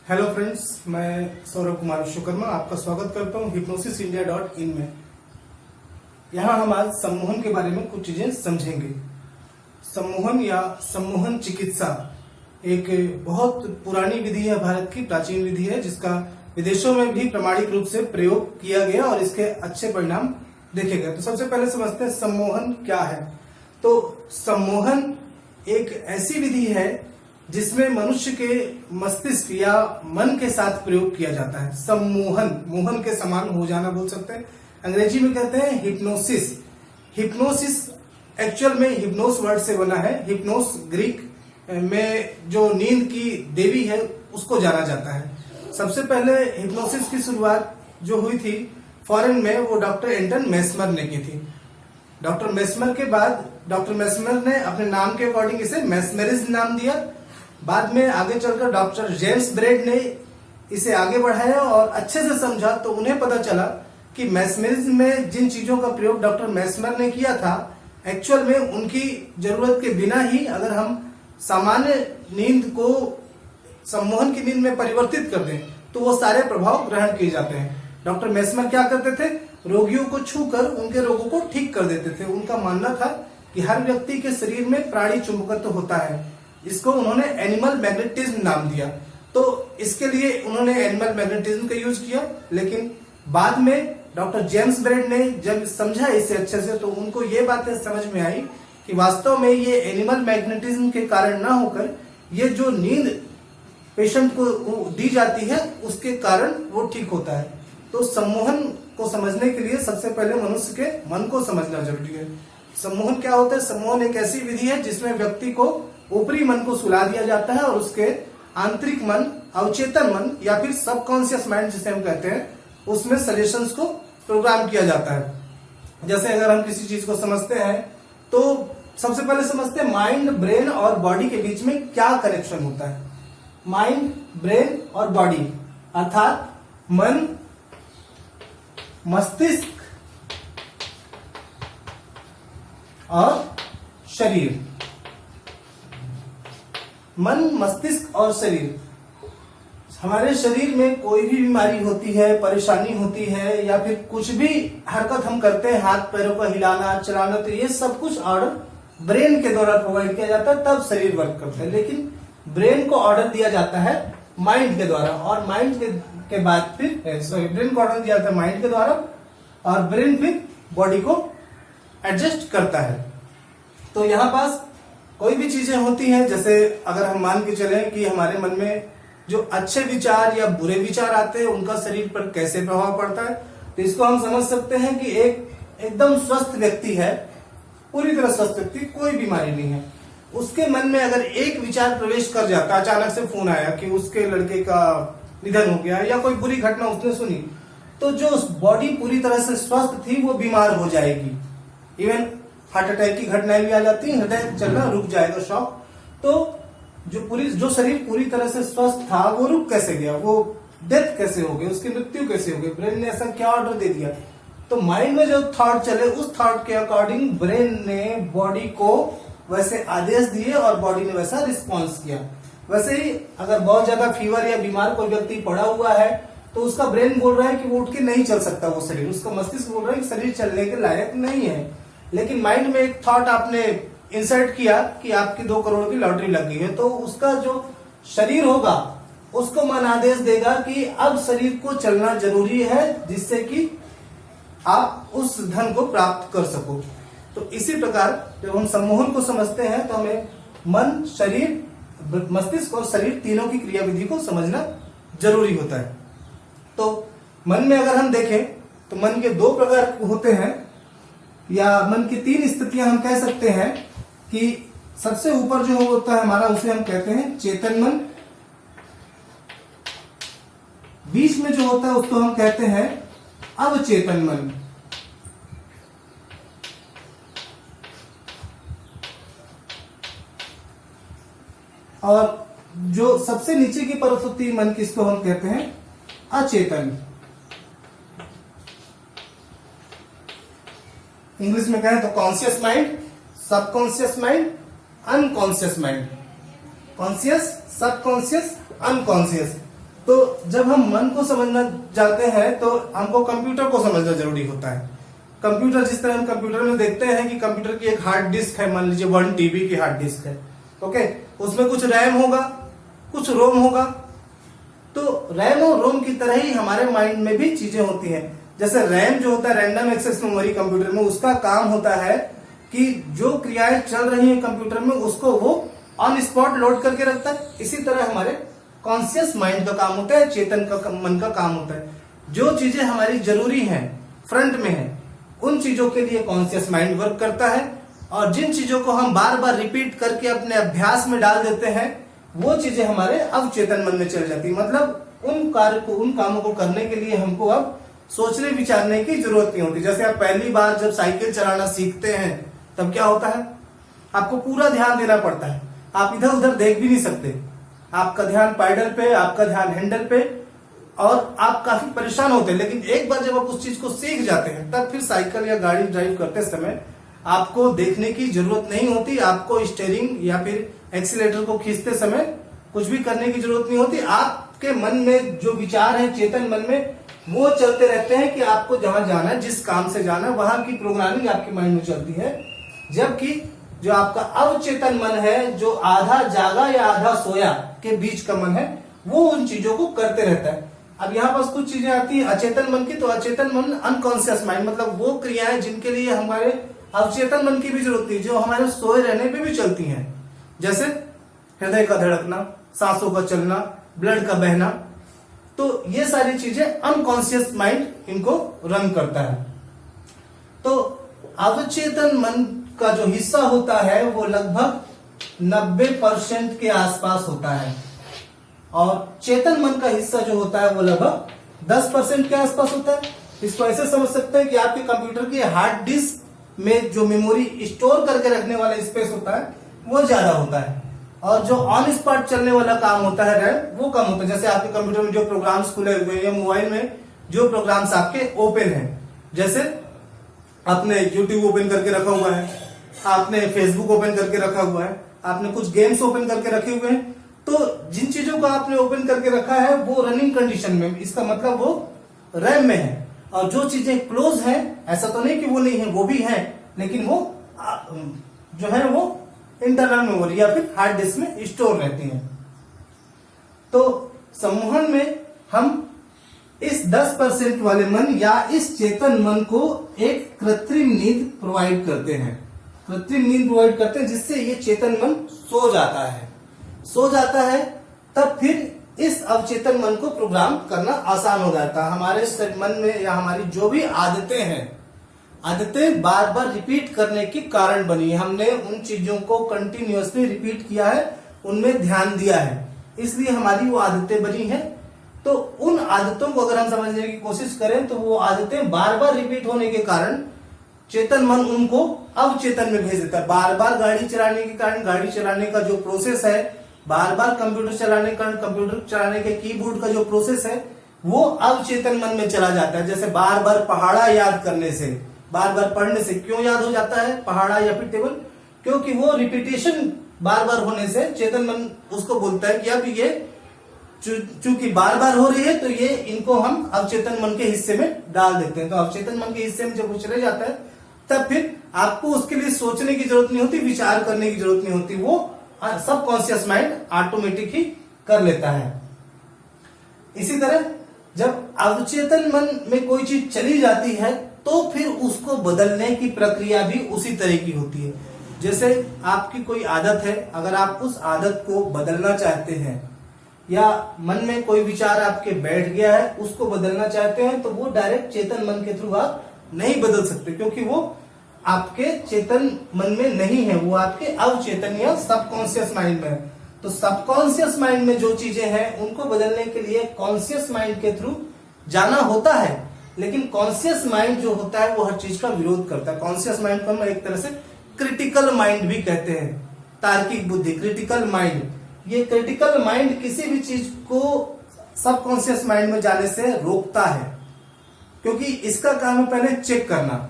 Hello friends, मैं सौरभ कुमार विश्वकर्मा आपका स्वागत करता हूं hypnosisindia.in में। यहां हम आज सम्मोहन के बारे में कुछ चीजें समझेंगे। सम्मोहन या सम्मोहन चिकित्सा एक बहुत पुरानी विधि है, भारत की प्राचीन विधि है, जिसका विदेशों में भी प्रामाणिक रूप से प्रयोग किया गया और इसके अच्छे परिणाम देखे गए। तो सबसे पहले समझते हैं सम्मोहन क्या है। तो सम्मोहन एक ऐसी विधि है जिसमें मनुष्य के मस्तिष्क या मन के साथ प्रयोग किया जाता है। सम्मोहन, मोहन के समान हो जाना बोल सकते हैं। अंग्रेजी में कहते हैं हिप्नोसिस। हिप्नोसिस एक्चुअल में हिप्नोस वर्ड से बना है। हिप्नोस ग्रीक में जो नींद की देवी है उसको जाना जाता है। सबसे पहले हिप्नोसिस की शुरुआत जो हुई थी फॉरेन में, वो डॉक्टर एंटन मेस्मर ने की थी। डॉक्टर मेस्मर के बाद डॉक्टर मेस्मर ने अपने नाम के अकॉर्डिंग इसे मेस्मरिज्म नाम दिया। बाद में आगे चलकर डॉक्टर जेम्स ब्रेड ने इसे आगे बढ़ाया और अच्छे से समझा तो उन्हें पता चला कि मेस्मरिज्म में जिन चीजों का प्रयोग डॉक्टर मेस्मर ने किया था, एक्चुअल में उनकी जरूरत के बिना ही अगर हम सामान्य नींद को सम्मोहन की नींद में परिवर्तित कर दें तो वो सारे प्रभाव ग्रहण किए जाते हैं। डॉक्टर मेस्मर क्या करते थे, रोगियों को छूकर उनके रोगों को ठीक कर देते थे। उनका मानना था कि हर व्यक्ति के शरीर में प्राणी चुंबकत्व होता है। इसको उन्होंने एनिमल मैग्नेटिज्म नाम दिया। तो इसके लिए उन्होंने एनिमल मैग्नेटिज्म का यूज किया, लेकिन बाद में डॉक्टर जेम्स ब्रेड ने जब समझा इसे अच्छे से तो उनको ये बातें समझ में आई कि वास्तव में ये एनिमल मैग्नेटिज्म के कारण ना होकर ये जो नींद पेशेंट को दी जाती है उसके कारण वो ठीक होता है। तो सम्मोहन को समझने के लिए सबसे पहले मनुष्य के मन को समझना जरूरी है। सम्मोहन क्या होता है? सम्मोहन एक ऐसी विधि है जिसमें व्यक्ति को ऊपरी मन को सुला दिया जाता है और उसके आंतरिक मन, अवचेतन मन या फिर सबकॉन्शियस माइंड जिसे हम कहते हैं, उसमें सजेशंस को प्रोग्राम किया जाता है। जैसे अगर हम किसी चीज को समझते हैं तो सबसे पहले समझते हैं माइंड, ब्रेन और बॉडी के बीच में क्या कनेक्शन होता है। माइंड, ब्रेन और बॉडी अर्थात मन, मस्तिष्क और शरीर। मन, मस्तिष्क और शरीर। हमारे शरीर में कोई भी बीमारी होती है, परेशानी होती है या फिर कुछ भी हरकत हम करते हैं, हाथ पैरों को हिलाना, चलाना, तो ये सब कुछ ऑर्डर ब्रेन के द्वारा प्रोवाइड किया जाता है, तब शरीर वर्क करता है। लेकिन ब्रेन को ऑर्डर दिया जाता है माइंड के द्वारा और माइंड के बाद फिर ब्रेन को ऑर्डर दिया जाता है माइंड के द्वारा और ब्रेन फिर बॉडी को एडजस्ट करता है। तो यहाँ पास कोई भी चीजें होती हैं, जैसे अगर हम मान के चलें कि हमारे मन में जो अच्छे विचार या बुरे विचार आते हैं उनका शरीर पर कैसे प्रभाव पड़ता है, तो इसको हम समझ सकते हैं कि एक एकदम स्वस्थ व्यक्ति है, पूरी तरह स्वस्थ व्यक्ति, कोई बीमारी नहीं है, उसके मन में अगर एक विचार प्रवेश कर जाता, अचानक से फोन आया कि उसके लड़के का निधन हो गया या कोई बुरी घटना उसने सुनी, तो जो बॉडी पूरी तरह से स्वस्थ थी वो बीमार हो जाएगी। इवन हार्ट अटैक की घटनाएं भी आ जाती है, हृदय चलना रुक जाएगा, शॉक। तो जो शरीर पूरी तरह से स्वस्थ था वो रुक कैसे गया, वो डेथ कैसे हो गई, उसकी मृत्यु कैसे हो गई, ब्रेन ने ऐसा क्या ऑर्डर दे दिया। तो माइंड में जो थॉट चले उस थॉट के अकॉर्डिंग ब्रेन ने बॉडी को वैसे आदेश दिए और बॉडी ने वैसा रिस्पॉन्स किया। वैसे ही अगर बहुत ज्यादा फीवर या बीमार कोई व्यक्ति पड़ा हुआ है तो उसका ब्रेन बोल रहा है कि वो उठ के नहीं चल सकता, वो शरीर, उसका मस्तिष्क बोल रहा है कि शरीर चलने के लायक नहीं है। लेकिन माइंड में एक थॉट आपने इंसर्ट किया कि आपकी 2 करोड़ की लॉटरी लग गई है, तो उसका जो शरीर होगा उसको मन आदेश देगा कि अब शरीर को चलना जरूरी है जिससे कि आप उस धन को प्राप्त कर सको। तो इसी प्रकार जब हम सम्मोहन को समझते हैं तो हमें मन, शरीर, मस्तिष्क और शरीर तीनों की क्रियाविधि को समझना जरूरी होता है। तो मन में अगर हम देखें तो मन के 2 प्रकार होते हैं या मन की 3 स्थितियां हम कह सकते हैं कि सबसे ऊपर जो होता है हमारा उसे हम कहते हैं चेतन मन, बीच में जो होता है उसको हम कहते हैं अवचेतन मन, और जो सबसे नीचे की परत होती है मन की, इसको हम कहते हैं अचेतन। इंग्लिश में कहें तो conscious mind, subconscious mind, unconscious mind. Conscious, subconscious, unconscious. तो जब हम मन को समझना चाहते हैं तो हमको कंप्यूटर को समझना जरूरी होता है। कंप्यूटर, जिस तरह हम कंप्यूटर में देखते हैं कि कंप्यूटर की एक हार्ड डिस्क है, मान लीजिए 1 TB की हार्ड डिस्क है, ओके, उसमें कुछ रैम होगा, कुछ रोम होगा। तो रैम और रोम की तरह ही हमारे माइंड में भी चीजें होती हैं। जैसे रैम जो होता है, रैंडम एक्सेस मेमोरी, कंप्यूटर में उसका काम होता है कि जो क्रियाएं चल रही हैं कंप्यूटर में उसको वो ऑन स्पॉट लोड करके रखता है। इसी तरह हमारे कॉन्शियस माइंड का काम होता है, चेतन का मन का काम होता है। जो चीजें हमारी जरूरी हैं, फ्रंट में है, उन चीजों के लिए कॉन्शियस माइंड वर्क करता है, और जिन चीजों को हम बार बार रिपीट करके अपने अभ्यास में डाल देते हैं वो चीजें हमारे अवचेतन मन में चल जाती है। मतलब उन कार्य को, उन कामों को करने के लिए हमको अब सोचने विचारने की जरूरत नहीं होती। जैसे आप पहली बार जब साइकिल चलाना सीखते हैं तब क्या होता है, आपको पूरा ध्यान देना पड़ता है, आप इधर उधर देख भी नहीं सकते, आपका ध्यान पैडल पे, आपका ध्यान हैंडल पे, और आप काफी परेशान होते हैं। लेकिन एक बार जब आप उस चीज को सीख जाते हैं तब फिर साइकिल या गाड़ी ड्राइव करते समय आपको देखने की जरूरत नहीं होती, आपको स्टीयरिंग या फिर एक्सीलेटर को खींचते समय कुछ भी करने की जरूरत नहीं होती। आपके मन में जो विचार है, चेतन मन में, वो चलते रहते हैं कि आपको जहां जाना है, जिस काम से जाना है, वहां की प्रोग्रामिंग आपके माइंड में चलती है। जबकि जो आपका अवचेतन मन है, जो आधा जागा या आधा सोया के बीच का मन है, वो उन चीजों को करते रहता है। अब यहाँ पास कुछ चीजें आती है अचेतन मन की। तो अचेतन मन, अनकॉन्शियस माइंड, मतलब वो क्रियाएं जिनके लिए हमारे अवचेतन मन की भी जरूरत नहीं, जो हमारे सोए रहने पे भी चलती हैं। जैसे हृदय का धड़कना, सांसों का चलना, ब्लड का बहना। तो ये सारी चीजें अनकॉन्शियस माइंड इनको रन करता है। तो अवचेतन मन का जो हिस्सा होता है वो लगभग 90% के आसपास होता है, और चेतन मन का हिस्सा जो होता है वो लगभग 10% के आसपास होता है। इसको ऐसे समझ सकते हैं कि आपके कंप्यूटर की हार्ड डिस्क में जो मेमोरी स्टोर करके रखने वाला स्पेस होता है वो ज्यादा होता है, और जो ऑन स्पॉट चलने वाला काम होता है रैम, वो कम होता है। जैसे आपके कंप्यूटर में जो प्रोग्राम्स खुले हुए हैं या मोबाइल में जो प्रोग्राम्स आपके ओपन हैं, जैसे आपने यूट्यूब ओपन करके रखा हुआ है, आपने फेसबुक ओपन करके रखा हुआ है, आपने कुछ गेम्स ओपन करके रखे हुए हैं, तो जिन चीजों को आपने ओपन करके रखा है वो रनिंग कंडीशन में, इसका मतलब वो रैम में है। और जो चीजें क्लोज हैं, ऐसा तो नहीं कि वो नहीं है, वो भी है, लेकिन वो जो है वो इंटरनल मेमोरी या फिर हार्ड डिस्क में स्टोर रहती हैं। तो सम्मोहन में हम इस 10% वाले मन या इस चेतन मन को एक कृत्रिम नींद प्रोवाइड करते हैं, कृत्रिम नींद प्रोवाइड करते हैं, जिससे ये चेतन मन सो जाता है। तब फिर इस अवचेतन मन को प्रोग्राम करना आसान हो जाता है। हमारे मन में या हमारी जो भी आदतें हैं, आदतें बार बार रिपीट करने के कारण बनी है। हमने उन चीजों को कंटिन्यूअसली रिपीट किया है, उनमें ध्यान दिया है, इसलिए हमारी वो आदतें बनी हैं। तो उन आदतों को अगर हम समझने की कोशिश करें तो वो आदतें बार बार रिपीट होने के कारण चेतन मन उनको अवचेतन में भेज देता है। बार बार गाड़ी चलाने के कारण गाड़ी चलाने का जो प्रोसेस है, बार बार कंप्यूटर चलाने के कारण कंप्यूटर चलाने के कीबोर्ड का जो प्रोसेस है वो अवचेतन मन में चला जाता है। जैसे बार बार पहाड़ा याद करने से, बार बार पढ़ने से क्यों याद हो जाता है पहाड़ा या फिर टेबल? क्योंकि वो रिपीटेशन बार बार होने से चेतन मन उसको बोलता है कि अब ये चूंकि बार बार हो रही है तो ये इनको हम अवचेतन मन के हिस्से में डाल देते हैं। तो अवचेतन मन के हिस्से में जब वो चले जाता है तब फिर आपको उसके लिए सोचने की जरूरत नहीं होती, विचार करने की जरूरत नहीं होती, वो सब कॉन्शियस माइंड ऑटोमेटिक ही कर लेता है। इसी तरह जब अवचेतन मन में कोई चीज चली जाती है तो फिर उसको बदलने की प्रक्रिया भी उसी तरह की होती है। जैसे आपकी कोई आदत है, अगर आप उस आदत को बदलना चाहते हैं या मन में कोई विचार आपके बैठ गया है उसको बदलना चाहते हैं, तो वो डायरेक्ट चेतन मन के थ्रू आप नहीं बदल सकते, क्योंकि वो आपके चेतन मन में नहीं है, वो आपके अवचेतन या सबकॉन्शियस माइंड में है। तो सबकॉन्शियस माइंड में जो चीजें हैं उनको बदलने के लिए कॉन्शियस माइंड के थ्रू जाना होता है, लेकिन कॉन्शियस माइंड जो होता है वो हर चीज का विरोध करता है। कॉन्शियस माइंड को हम एक तरह से क्रिटिकल माइंड भी कहते हैं, तार्किक बुद्धि, क्रिटिकल माइंड। ये क्रिटिकल माइंड किसी भी चीज को सबकॉन्शियस माइंड में जाने से रोकता है, क्योंकि इसका काम है पहले चेक करना।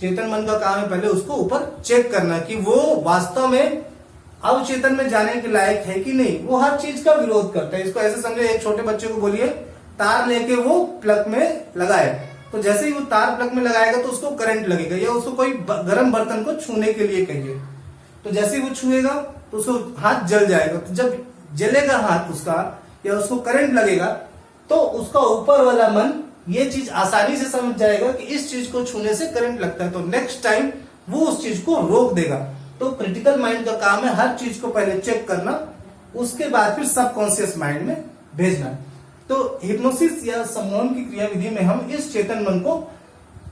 चेतन मन का काम है पहले उसको ऊपर चेक करना कि वो वास्तव में अवचेतन में जाने के लायक है कि नहीं, वो हर चीज का विरोध करता है। इसको ऐसे समझे, एक छोटे बच्चे को बोलिए तार लेके वो प्लग में लगाए, तो जैसे ही वो तार प्लग में लगाएगा तो उसको करंट लगेगा, या उसको कोई गर्म बर्तन को छूने के लिए कहिए, तो जैसे ही वो छुएगा तो उसको हाथ जल जाएगा। तो जब जलेगा हाथ उसका या उसको करंट लगेगा तो उसका ऊपर वाला मन ये चीज आसानी से समझ जाएगा कि इस चीज को छूने से करंट लगता है, तो नेक्स्ट टाइम वो उस चीज को रोक देगा। तो क्रिटिकल माइंड का काम है हर चीज को पहले चेक करना, उसके बाद फिर सबकॉन्शियस माइंड में भेजना। तो हिप्नोसिस या सम्मोहन की क्रिया विधि में हम इस चेतन मन को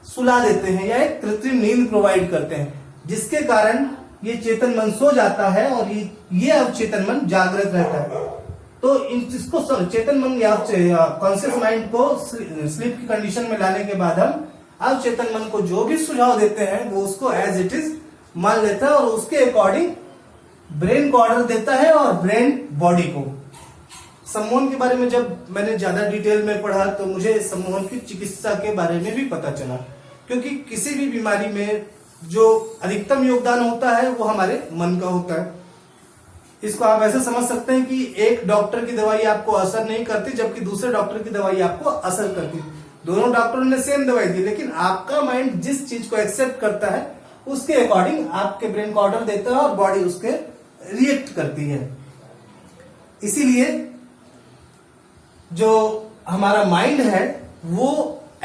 सुला देते हैं या एक कृत्रिम नींद प्रोवाइड करते हैं, जिसके कारण ये चेतन मन सो जाता है और ये अवचेतन मन जागृत रहता है। तो इसको चेतन मन या कॉन्शियस माइंड को स्लीप की कंडीशन में लाने के बाद हम अवचेतन मन को जो भी सुझाव देते हैं वो उसको एज इट इज मान लेता है और उसके अकॉर्डिंग ब्रेन को ऑर्डर देता है और ब्रेन बॉडी को। सम्मोहन के बारे में जब मैंने ज्यादा डिटेल में पढ़ा तो मुझे सम्मोहन की चिकित्सा के बारे में भी पता चला, क्योंकि किसी भी बीमारी में जो अधिकतम योगदान होता है वो हमारे मन का होता है। इसको आप ऐसे समझ सकते हैं कि एक डॉक्टर की दवाई आपको असर नहीं करती जबकि दूसरे डॉक्टर की दवाई आपको असर करती। दोनों डॉक्टरों ने सेम दवाई दी, लेकिन आपका माइंड जिस चीज को एक्सेप्ट करता है उसके अकॉर्डिंग आपके ब्रेन को ऑर्डर देता है और बॉडी उसके रिएक्ट करती है। इसीलिए जो हमारा माइंड है वो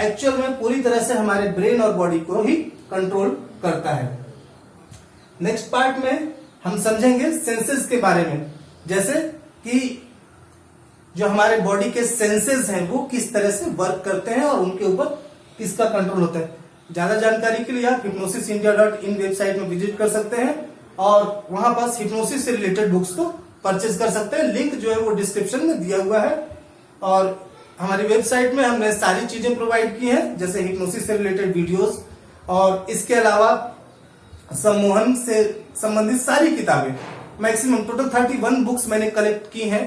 एक्चुअल में पूरी तरह से हमारे ब्रेन और बॉडी को ही कंट्रोल करता है। नेक्स्ट पार्ट में हम समझेंगे सेंसेस के बारे में, जैसे कि जो हमारे बॉडी के सेंसेस हैं वो किस तरह से वर्क करते हैं और उनके ऊपर किसका कंट्रोल होता है। ज्यादा जानकारी के लिए आप hypnosisindia.in वेबसाइट में विजिट कर सकते हैं और वहां पर हिप्नोसिस से रिलेटेड बुक्स को परचेज कर सकते हैं। लिंक जो है वो डिस्क्रिप्शन में दिया हुआ है। और हमारी वेबसाइट में हमने सारी चीजें प्रोवाइड की हैं, जैसे हिप्नोसिस से रिलेटेड वीडियोस और इसके अलावा सम्मोहन से संबंधित सारी किताबें, मैक्सिमम टोटल 31 बुक्स मैंने कलेक्ट की हैं,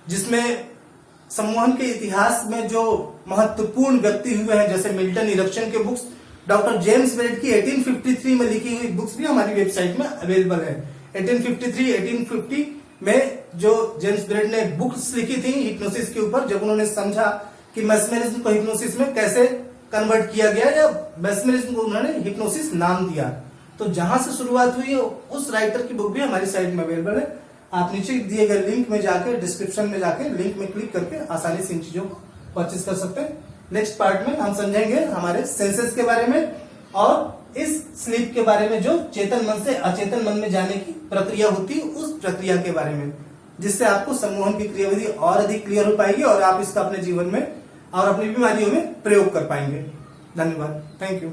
जिसमें सम्मोहन के इतिहास में जो महत्वपूर्ण व्यक्ति हुए हैं, जैसे मिल्टन इरप्शन के बुक्स, डॉक्टर जेम्स ब्रेड की 1853 में लिखी हुई बुक्स भी हमारी वेबसाइट में अवेलेबल है। 1850 में जो जेम्स ब्रेड ने बुक्स लिखी थी हिप्नोसिस के ऊपर, जब उन्होंने समझा कि मेस्मेरिज्म को हिप्नोसिस में कैसे कन्वर्ट किया गया या मेस्मेरिज्म को उन्होंने हिप्नोसिस नाम दिया, तो जहां से शुरुआत हुई उस राइटर की बुक भी हमारी साइट में अवेलेबल है। आप नीचे दिए गए लिंक में जाकर, डिस्क्रिप्शन में जाकर लिंक में क्लिक करके आसानी से इन चीजों को परचेज कर सकते हैं। नेक्स्ट पार्ट में हम समझेंगे हमारे सेंसेस के बारे में और इस स्लीप के बारे में, जो चेतन मन से अचेतन मन में जाने की प्रक्रिया होती है, उस प्रक्रिया के बारे में, जिससे आपको सम्मोहन की क्रियाविधि और अधिक क्लियर हो पाएगी और आप इसका अपने जीवन में और अपनी बीमारियों में प्रयोग कर पाएंगे। धन्यवाद। Thank you.